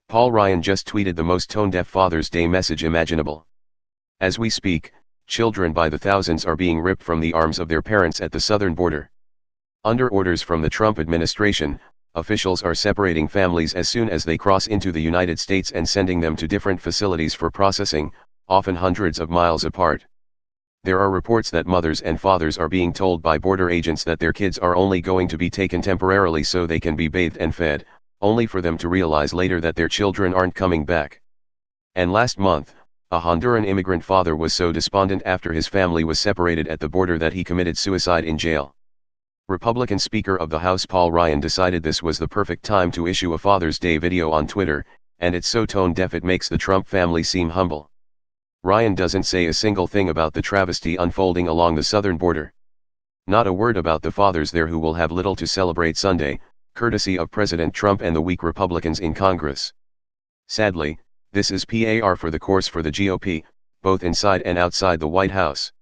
Paul Ryan just tweeted the most tone-deaf Father's Day message imaginable. As we speak, children by the thousands are being ripped from the arms of their parents at the southern border. Under orders from the Trump administration, officials are separating families as soon as they cross into the United States and sending them to different facilities for processing, often hundreds of miles apart. There are reports that mothers and fathers are being told by border agents that their kids are only going to be taken temporarily so they can be bathed and fed, only for them to realize later that their children aren't coming back. And last month, a Honduran immigrant father was so despondent after his family was separated at the border that he committed suicide in jail. Republican Speaker of the House Paul Ryan decided this was the perfect time to issue a Father's Day video on Twitter, and it's so tone-deaf it makes the Trump family seem humble. Ryan doesn't say a single thing about the travesty unfolding along the southern border. Not a word about the fathers there who will have little to celebrate Sunday, courtesy of President Trump and the weak Republicans in Congress. Sadly, this is par for the course for the GOP, both inside and outside the White House.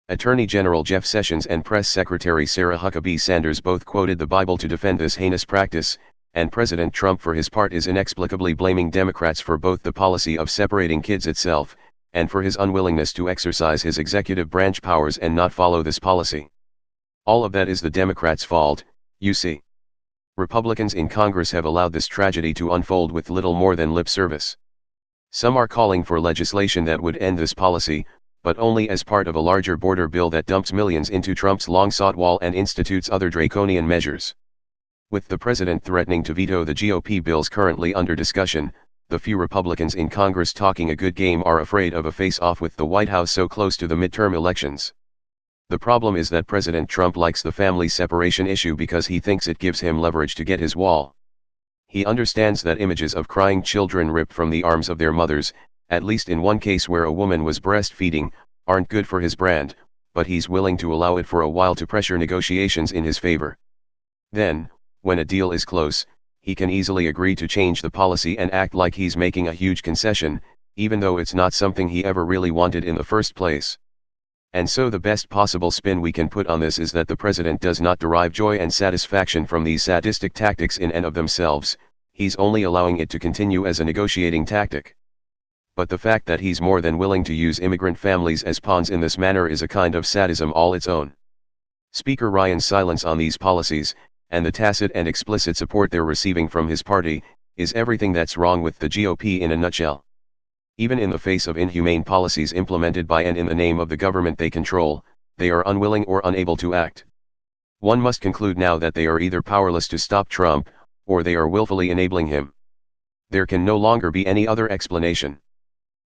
Attorney General Jeff Sessions and Press Secretary Sarah Huckabee Sanders both quoted the Bible to defend this heinous practice, and President Trump for his part is inexplicably blaming Democrats for both the policy of separating kids itself, and for his unwillingness to exercise his executive branch powers and not follow this policy. All of that is the Democrats' fault, you see. Republicans in Congress have allowed this tragedy to unfold with little more than lip service. Some are calling for legislation that would end this policy, but only as part of a larger border bill that dumps millions into Trump's long-sought wall and institutes other draconian measures. With the president threatening to veto the GOP bills currently under discussion, the few Republicans in Congress talking a good game are afraid of a face-off with the White House so close to the midterm elections. The problem is that President Trump likes the family separation issue because he thinks it gives him leverage to get his wall. He understands that images of crying children ripped from the arms of their mothers, at least in one case where a woman was breastfeeding, aren't good for his brand, but he's willing to allow it for a while to pressure negotiations in his favor. Then, when a deal is close, he can easily agree to change the policy and act like he's making a huge concession, even though it's not something he ever really wanted in the first place. And so the best possible spin we can put on this is that the president does not derive joy and satisfaction from these sadistic tactics in and of themselves, he's only allowing it to continue as a negotiating tactic. But the fact that he's more than willing to use immigrant families as pawns in this manner is a kind of sadism all its own. Speaker Ryan's silence on these policies, and the tacit and explicit support they're receiving from his party, is everything that's wrong with the GOP in a nutshell. Even in the face of inhumane policies implemented by and in the name of the government they control, they are unwilling or unable to act. One must conclude now that they are either powerless to stop Trump, or they are willfully enabling him. There can no longer be any other explanation.